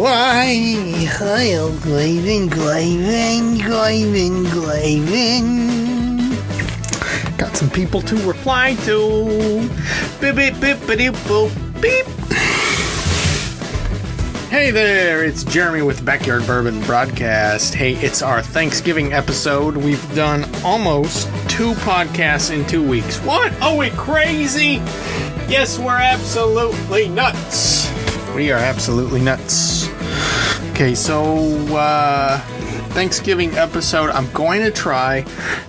Why? I'll glazing. Got some people to reply to. Beep, beep, beep, beep, boop, beep. Hey there, it's Jeremy with Backyard Bourbon Broadcast. Hey, it's our Thanksgiving episode. We've done almost 2 podcasts in 2 weeks. What? Are we crazy? Yes, we're absolutely nuts. We are absolutely nuts. Okay, so, Thanksgiving episode, I'm going to try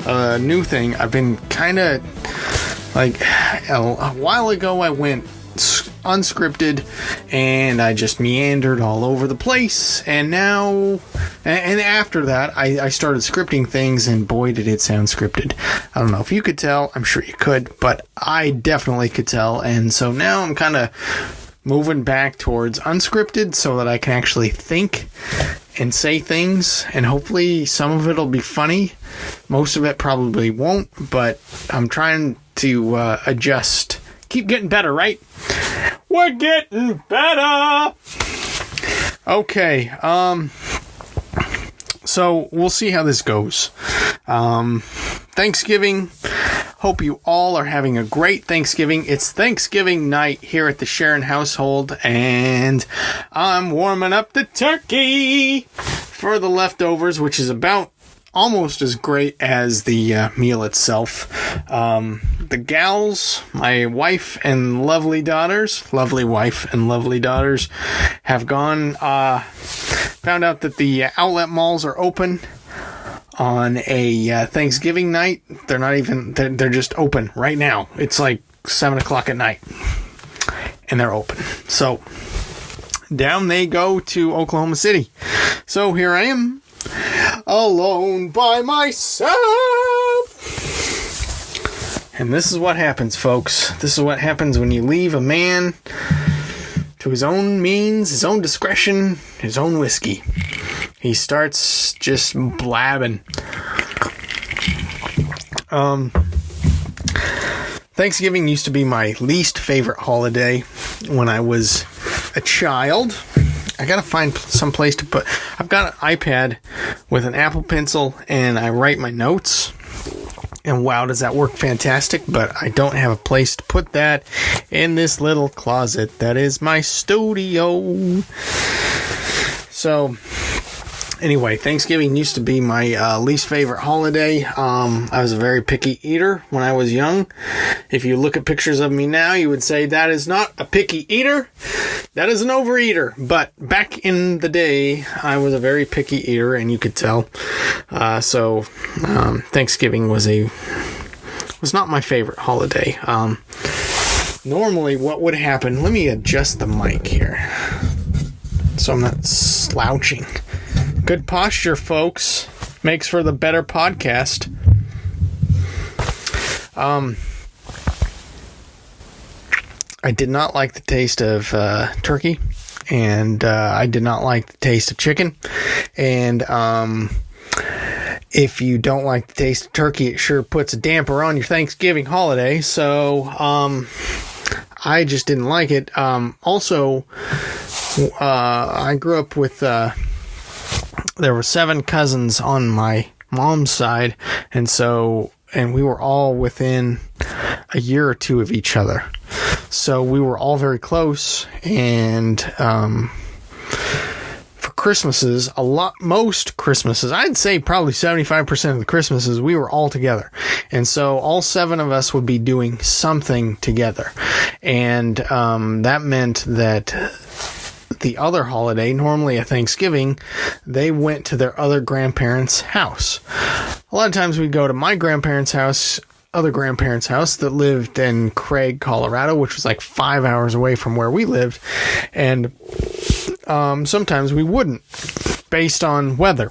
a new thing. I've been kind of, a while ago I went unscripted and I just meandered all over the place, and now and after that I started scripting things, and boy did it sound scripted. I don't know if you could tell. I'm sure you could, but I definitely could tell. And so now I'm kind of moving back towards unscripted so that I can actually think and say things, and hopefully some of it'll be funny. Most of it probably won't, but I'm trying to adjust. Keep getting better, right? We're getting better. Okay, so we'll see how this goes. Thanksgiving. Hope you all are having a great Thanksgiving. It's Thanksgiving night here at the Sharon household, and I'm warming up the turkey for the leftovers, which is about almost as great as the meal itself. The gals, my wife and lovely daughters, have gone, found out that the outlet malls are open on a Thanksgiving night. They're just open right now. It's like 7 o'clock at night, and they're open. So down they go to Oklahoma City. So here I am, alone by myself. And this is what happens, folks. This is what happens when you leave a man to his own means, his own discretion, his own whiskey. He starts just blabbing. Thanksgiving used to be my least favorite holiday when I was a child. I gotta find some place to put. I've got an iPad with an Apple Pencil, and I write my notes. And wow, does that work fantastic, but I don't have a place to put that in this little closet that is my studio. So, anyway, Thanksgiving used to be my least favorite holiday. I was a very picky eater when I was young. If you look at pictures of me now, you would say that is not a picky eater. That is an overeater. But back in the day, I was a very picky eater, and you could tell. So Thanksgiving was not my favorite holiday. Normally, what would happen? Let me adjust the mic here so I'm not slouching. Good posture, folks. Makes for the better podcast. I did not like the taste of turkey, and I did not like the taste of chicken. And if you don't like the taste of turkey, it sure puts a damper on your Thanksgiving holiday. So I just didn't like it. Also, I grew up with... there were 7 cousins on my mom's side, and we were all within a year or 2 of each other. So we were all very close, and for Christmases, most Christmases, I'd say probably 75% of the Christmases, we were all together. And so all 7 of us would be doing something together. And that meant that the other holiday, normally a Thanksgiving, they went to their other grandparents' house. A lot of times we'd go to my grandparents' house, other grandparents' house that lived in Craig, Colorado, which was like 5 hours away from where we lived. And sometimes we wouldn't, based on weather.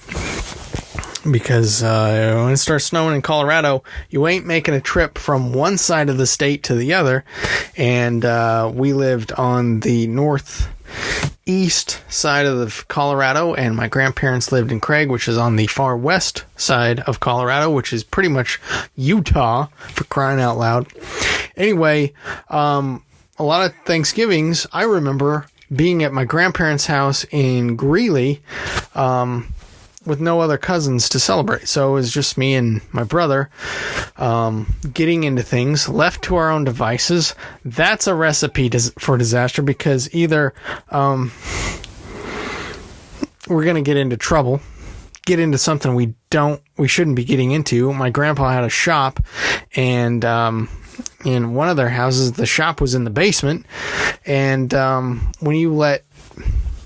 Because when it starts snowing in Colorado, you ain't making a trip from one side of the state to the other. And we lived on the northeast side of Colorado, and my grandparents lived in Craig, which is on the far west side of Colorado, which is pretty much Utah, for crying out loud. Anyway, a lot of Thanksgivings, I remember being at my grandparents' house in Greeley, with no other cousins to celebrate. So it was just me and my brother, getting into things, left to our own devices. That's a recipe for disaster, because either, we're going to get into trouble, get into something we shouldn't be getting into. My grandpa had a shop, and, in one of their houses, the shop was in the basement. And, when you let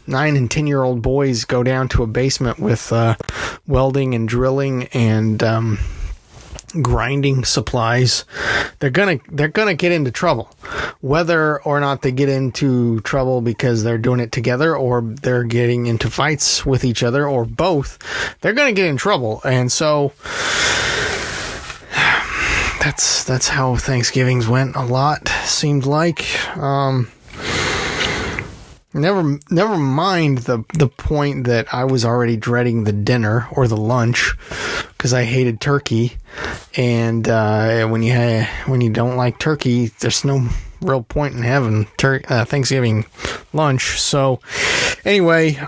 9 and 10-year-old boys go down to a basement with welding and drilling and grinding supplies, they're gonna get into trouble. Whether or not they get into trouble because they're doing it together, or they're getting into fights with each other, or both, they're gonna get in trouble. And so that's how Thanksgivings went a lot, seemed like. Never mind the point that I was already dreading the dinner or the lunch, because I hated turkey, and when you don't like turkey, there's no real point in having Thanksgiving lunch. So anyway,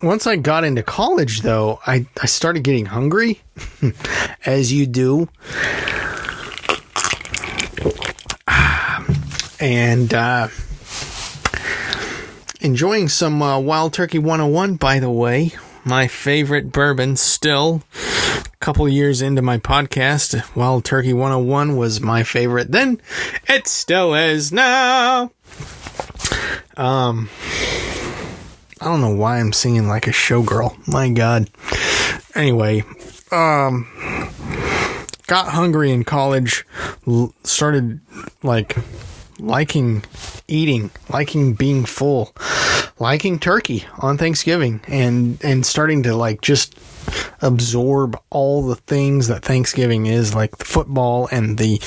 once I got into college, though, I started getting hungry, as you do. And enjoying some Wild Turkey 101, by the way. My favorite bourbon still. A couple years into my podcast, Wild Turkey 101 was my favorite then. It still is now. I don't know why I'm singing like a showgirl. My God. Anyway, got hungry in college, started liking eating, liking being full, liking turkey on Thanksgiving, and starting to just absorb all the things that Thanksgiving is, like the football and the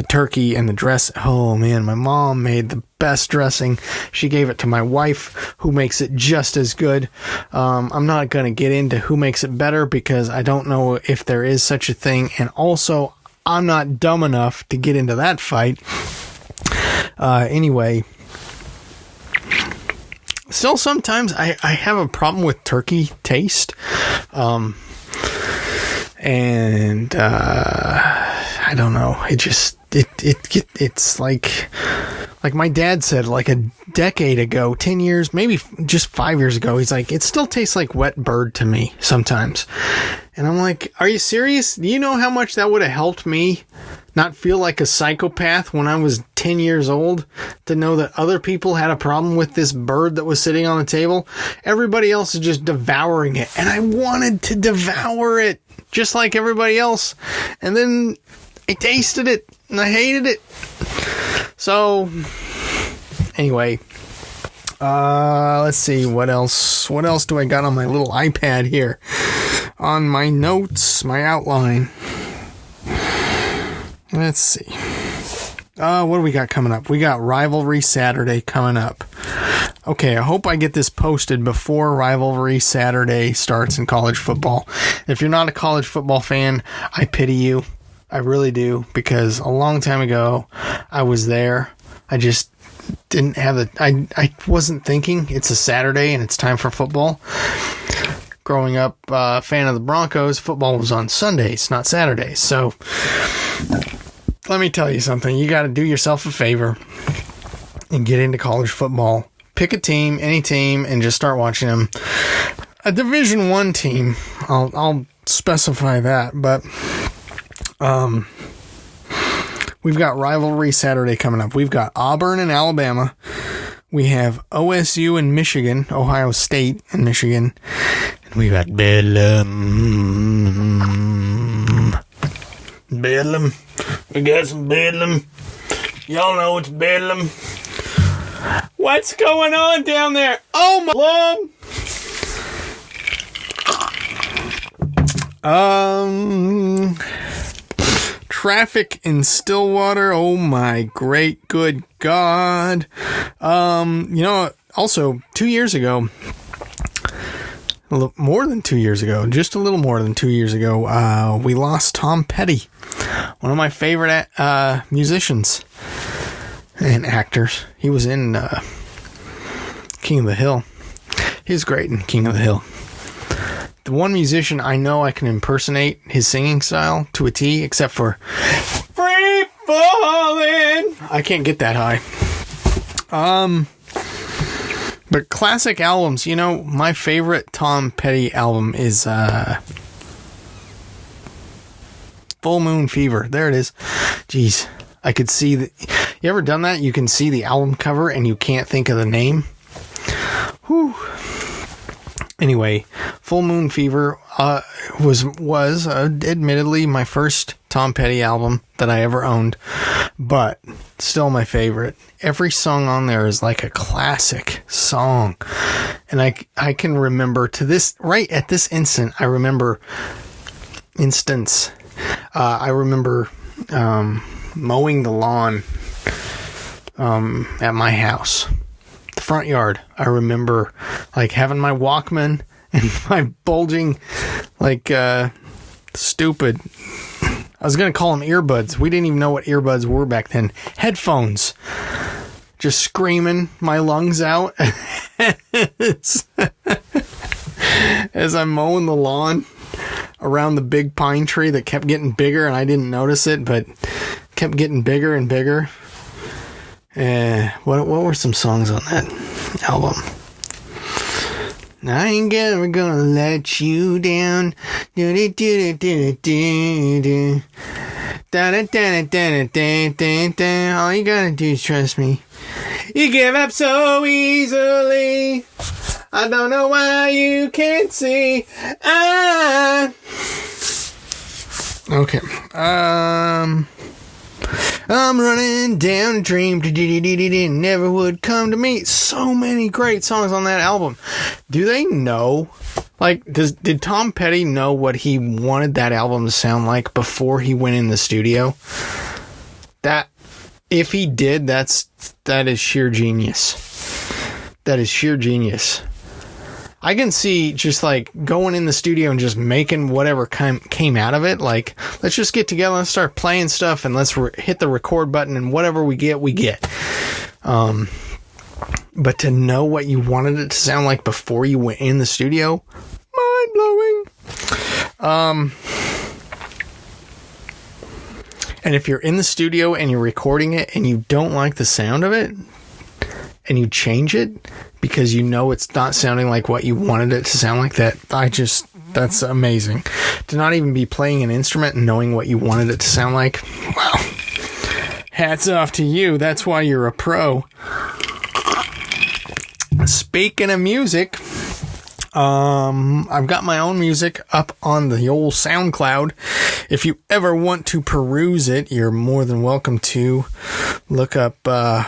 turkey and the dress. Oh man, my mom made the best dressing. She gave it to my wife, who makes it just as good. I'm not going to get into who makes it better, because I don't know if there is such a thing, and also I'm not dumb enough to get into that fight. Anyway, still sometimes I have a problem with turkey taste. And I don't know. It's like my dad said, like a decade ago, 10 years, maybe just 5 years ago, he's like, it still tastes like wet bird to me sometimes. And I'm like, are you serious? Do you know how much that would have helped me not feel like a psychopath when I was 10 years old, to know that other people had a problem with this bird that was sitting on the table? Everybody else is just devouring it, and I wanted to devour it just like everybody else. And then I tasted it and I hated it. So anyway, let's see, what else do I got on my little iPad here? On my notes, my outline. Let's see. What do we got coming up? We got Rivalry Saturday coming up. Okay, I hope I get this posted before Rivalry Saturday starts in college football. If you're not a college football fan, I pity you. I really do, because a long time ago, I was there. I just didn't have I wasn't thinking it's a Saturday and it's time for football. Growing up, fan of the Broncos, football was on Sundays, not Saturdays. So let me tell you something. You got to do yourself a favor and get into college football. Pick a team, any team, and just start watching them. A Division I team, I'll specify that, but we've got Rivalry Saturday coming up. We've got Auburn and Alabama. We have OSU and Michigan, Ohio State and Michigan. And we've got Bedlam. Bedlam. We got some Bedlam. Y'all know it's Bedlam. What's going on down there? Oh my love. Traffic in Stillwater. Oh my great good God. Also 2 years ago, a little more than 2 years ago, just a little more than 2 years ago, we lost Tom Petty, one of my favorite musicians. and actors. He was in King of the Hill. He was great in King of the Hill. The one musician I know I can impersonate his singing style to a T, except for Free Falling. I can't get that high. But classic albums, you know, my favorite Tom Petty album is Full Moon Fever. There it is. Jeez, I could see the. You ever done that? You can see the album cover and you can't think of the name. Whew. Anyway, Full Moon Fever was admittedly my first Tom Petty album that I ever owned, but still my favorite. Every song on there is like a classic song, and I can remember to this right at this instant. I remember mowing the lawn at my house. Front yard. I remember like having my Walkman and my bulging stupid, I was gonna call them earbuds. We didn't even know what earbuds were back then. Headphones. Just screaming my lungs out as I'm mowing the lawn around the big pine tree that kept getting bigger, and I didn't notice it, but kept getting bigger and bigger. What were some songs on that album? I ain't ever gonna let you down. All you gotta do is trust me. You give up so easily. I don't know why you can't see. Okay. I'm running down a dream, never would come to me. So many great songs on that album. Do they know? Like, did Tom Petty know what he wanted that album to sound like before he went in the studio? That, if he did, that is sheer genius. That is sheer genius. I can see just like going in the studio and just making whatever came out of it. Like, let's just get together and start playing stuff, and let's hit the record button, and whatever we get, we get. But to know what you wanted it to sound like before you went in the studio, mind blowing. And if you're in the studio and you're recording it and you don't like the sound of it, and you change it because you know it's not sounding like what you wanted it to sound like, that's amazing. To not even be playing an instrument and knowing what you wanted it to sound like, wow. Hats off to you. That's why you're a pro. Speaking of music, I've got my own music up on the old SoundCloud. If you ever want to peruse it, you're more than welcome to look up, hang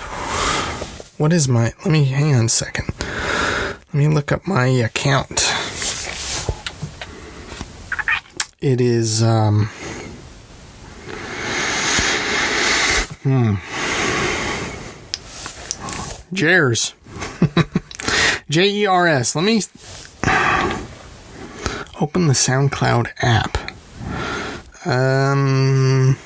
on a second. Let me look up my account. It is, Jers. Jers. Let me open the SoundCloud app. I'm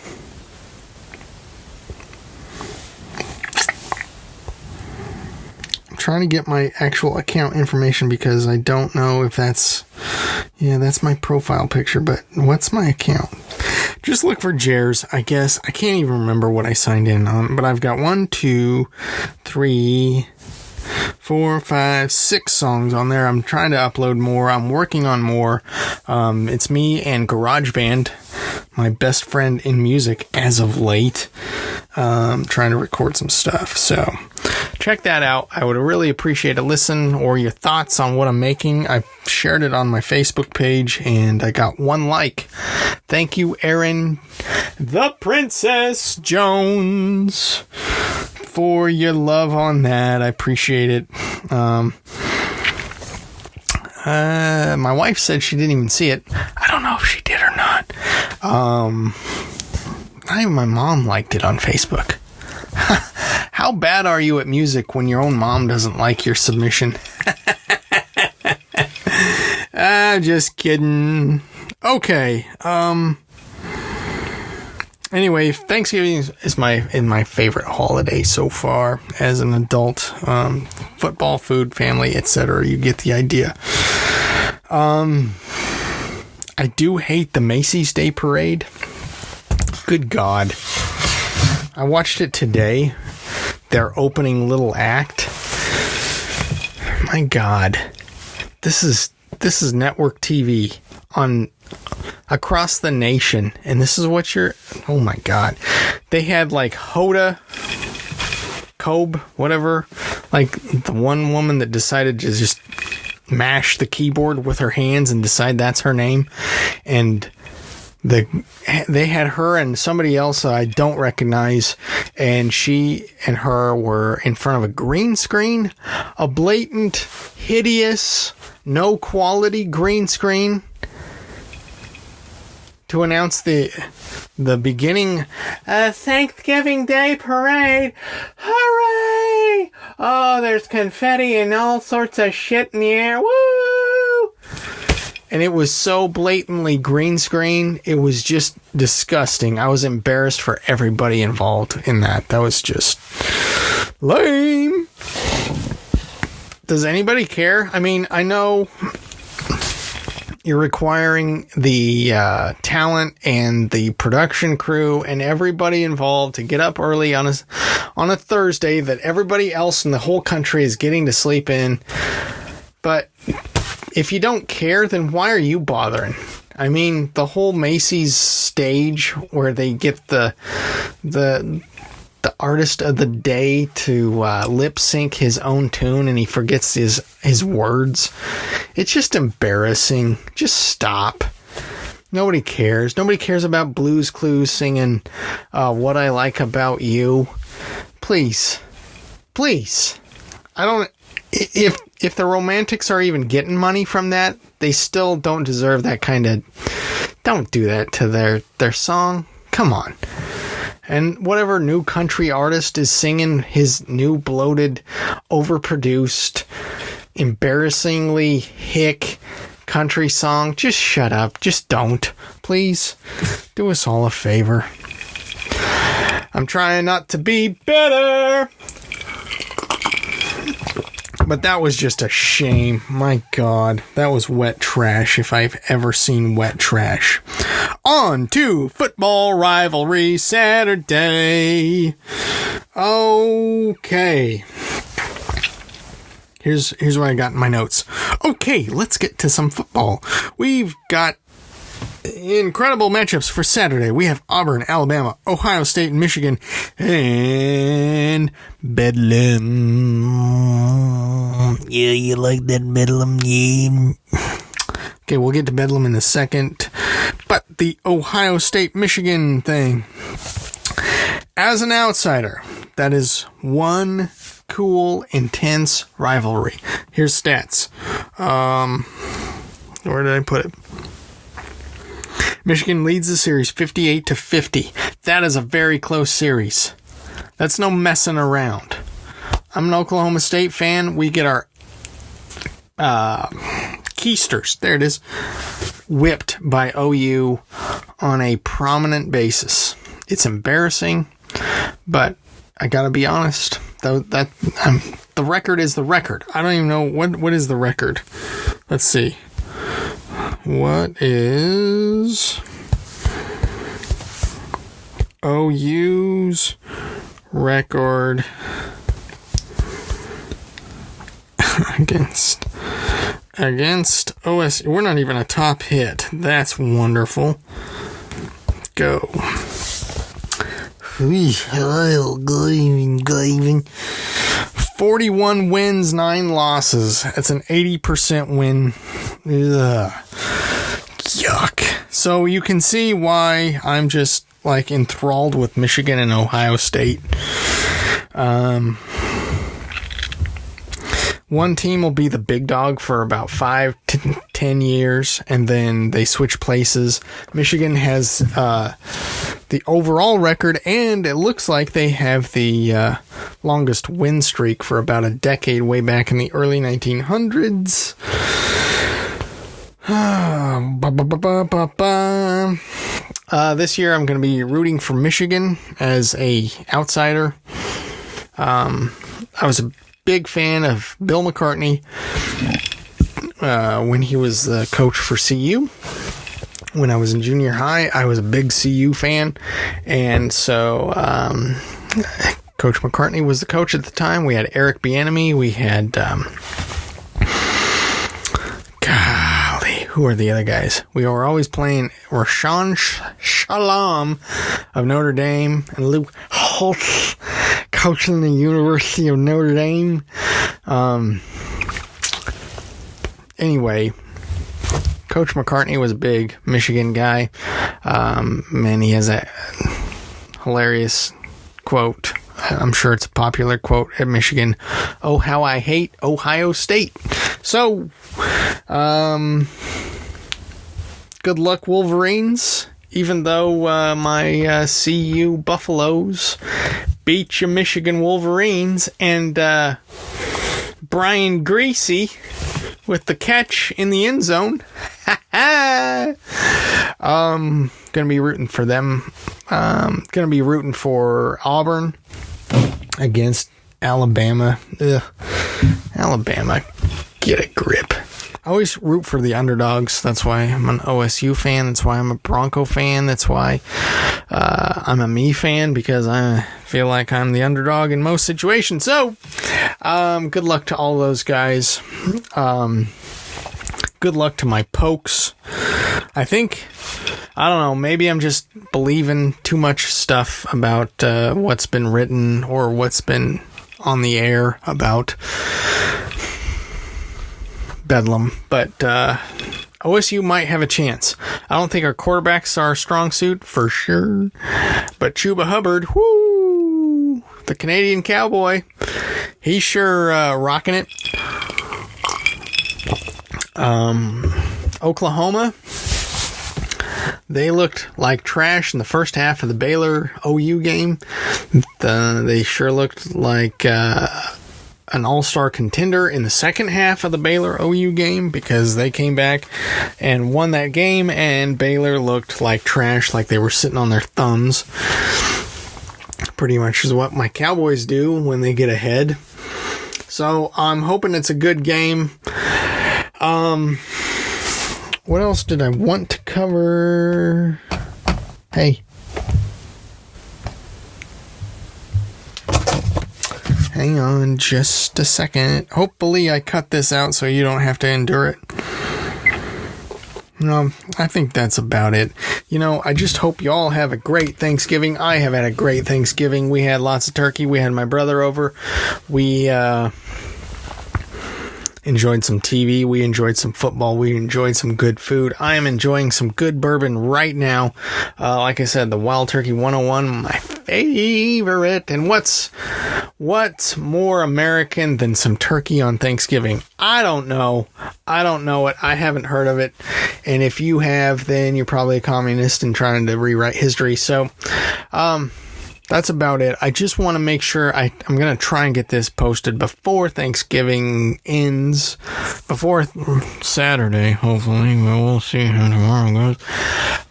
trying to get my actual account information because I don't know if that's my profile picture, but what's my account? Just look for Jers, I guess. I can't even remember what I signed in on, but I've got 1, 2, 3, 4, 5, 6 songs on there. I'm trying to upload more. I'm working on more. It's me and GarageBand, my best friend in music as of late. Trying to record some stuff. So check that out. I would really appreciate a listen or your thoughts on what I'm making. I've shared it on my Facebook page and I got 1 like. Thank you, Erin, the Princess Jones, for your love on that. I appreciate it. My wife said she didn't even see it. I don't know if she did or not. Not even my mom liked it on Facebook. How bad are you at music when your own mom doesn't like your submission? Just kidding. Okay. Anyway, Thanksgiving is my favorite holiday so far as an adult. Football, food, family, etc. You get the idea. I do hate the Macy's Day Parade. Good God. I watched it today. Their opening little act. My God. This is network TV on across the nation, and this is what oh my God. They had like Hoda Kobe, whatever, like the one woman that decided to just mash the keyboard with her hands and decide that's her name, and they had her and somebody else I don't recognize, and she and her were in front of a green screen, a blatant, hideous, no quality green screen, to announce the beginning Thanksgiving Day Parade. Hooray! Oh, there's confetti and all sorts of shit in the air. Woo! And it was so blatantly green screen, it was just disgusting. I was embarrassed for everybody involved in that. That was just lame. Does anybody care? I mean, I know you're requiring the talent and the production crew and everybody involved to get up early on a Thursday that everybody else in the whole country is getting to sleep in. But if you don't care, then why are you bothering? I mean, the whole Macy's stage where they get the artist of the day to lip sync his own tune and he forgets his words. It's just embarrassing. Just stop. Nobody cares. Nobody cares about Blue's Clues singing What I Like About You. Please. I don't... If the Romantics are even getting money from that, they still don't deserve that kind of... Don't do that to their song. Come on. And whatever new country artist is singing his new bloated, overproduced, embarrassingly hick country song, just shut up. Just don't. Please. Do us all a favor. I'm trying not to be bitter. But that was just a shame. My God. That was wet trash if I've ever seen wet trash. On to Football Rivalry Saturday. Okay. Here's what I got in my notes. Okay, let's get to some football. We've got incredible matchups for Saturday. We have Auburn, Alabama, Ohio State, and Michigan, and Bedlam. Yeah, you like that Bedlam game? Okay, we'll get to Bedlam in a second. But the Ohio State-Michigan thing. As an outsider, that is one cool, intense rivalry. Here's stats. Where did I put it? Michigan leads the series 58-50. That is a very close series. That's no messing around. I'm an Oklahoma State fan. We get our keisters, there it is, whipped by OU on a prominent basis. It's embarrassing, but I gotta be honest. The record is the record. I don't even know what is the record. Let's see. What is OU's record against OSU? We're not even a top hit. That's wonderful. Go. 41 wins, 9 losses. That's an 80% win. Ugh. Yuck. So you can see why I'm just like enthralled with Michigan and Ohio State. One team will be the big dog for about 5 to 10 years, and then they switch places. Michigan has the overall record, and it looks like they have the longest win streak for about a decade, way back in the early 1900s. This year I'm going to be rooting for Michigan as a outsider. I was a big fan of Bill McCartney when he was the coach for CU. When I was in junior high, I was a big CU fan, and so Coach McCartney was the coach at the time. We had Eric Bieniemy. We had who are the other guys? We were always playing Rashawn Shalom of Notre Dame and Luke Holtz, coaching the University of Notre Dame. Anyway, Coach McCartney was a big Michigan guy. And he has a hilarious quote. I'm sure it's a popular quote at Michigan. "Oh, how I hate Ohio State." So, good luck, Wolverines. Even though my CU Buffaloes beat your Michigan Wolverines, and Brian Greasy with the catch in the end zone. Gonna be rooting for them. Gonna be rooting for Auburn against Alabama. Ugh. Alabama, get a grip. I always root for the underdogs. That's why I'm an OSU fan. That's why I'm a Bronco fan. That's why I'm a me fan, because I feel like I'm the underdog in most situations. So, good luck to all those guys. Good luck to my Pokes. I don't know, maybe I'm just believing too much stuff about what's been written or what's been on the air about Bedlam, but OSU might have a chance. I don't think our quarterbacks are a strong suit, for sure, but Chuba Hubbard, whoo, the Canadian cowboy, he's sure rocking it. Oklahoma, they looked like trash in the first half of the Baylor OU game. They sure looked like an all-star contender in the second half of the Baylor OU game, because they came back and won that game, and Baylor looked like trash, like they were sitting on their thumbs. Pretty much is what my Cowboys do when they get ahead. So I'm hoping it's a good game. What else did I want to cover? Hey. Hang on just a second. Hopefully I cut this out so you don't have to endure it. No, I think that's about it. I just hope you all have a great Thanksgiving. I have had a great Thanksgiving. We had lots of turkey. We had my brother over. We, enjoyed some TV. We enjoyed some football. We enjoyed some good food. I am enjoying some good bourbon right now. Like I said, the Wild Turkey 101, my favorite. And what's more American than some turkey on Thanksgiving? I don't know it. I haven't heard of it. And if you have, then you're probably a communist and trying to rewrite history. So, that's about it. I just want to make sure I'm going to try and get this posted before Thanksgiving ends, before Saturday, hopefully. Well, we'll see how tomorrow goes.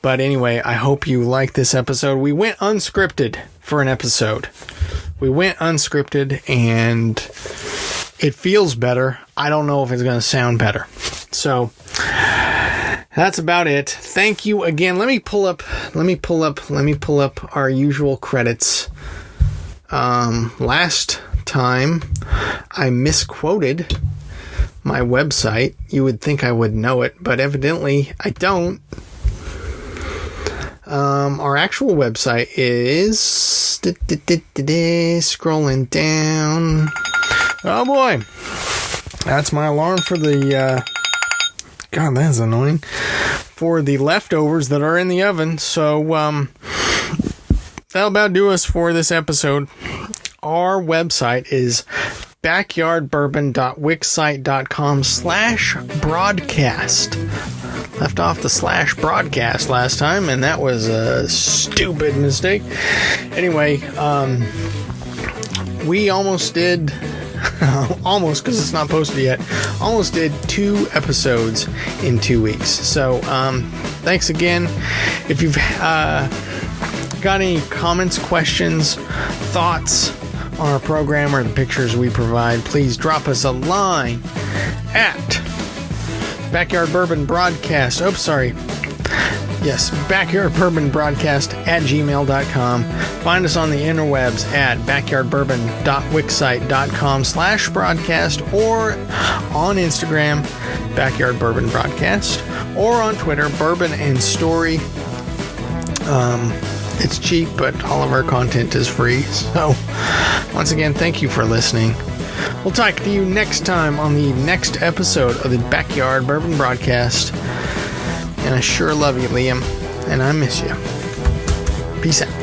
But anyway, I hope you like this episode. We went unscripted for an episode. We went unscripted, and it feels better. I don't know if it's going to sound better. So that's about it. Thank you again. Let me pull up our usual credits. Last time I misquoted my website. You would think I would know it, but evidently I don't. Our actual website is scrolling down. Oh boy. That's my alarm for the God, that's annoying. For the leftovers that are in the oven. So, that'll about do us for this episode. Our website is backyardbourbon.wixsite.com/broadcast. Left off the /broadcast last time, and that was a stupid mistake. Anyway, we almost did almost, because it's not posted yet, almost did 2 episodes in 2 weeks. So thanks again. If you've got any comments, questions, thoughts on our program or the pictures we provide, please drop us a line at Backyard Bourbon Broadcast. Backyard Bourbon Broadcast at gmail.com. Find us on the interwebs at backyardbourbon.wixsite.com/broadcast, or on Instagram, Backyard Bourbon Broadcast, or on Twitter, Bourbon and Story. It's cheap, but all of our content is free. So, once again, thank you for listening. We'll talk to you next time on the next episode of the Backyard Bourbon Broadcast. And I sure love you, Liam, and I miss you. Peace out.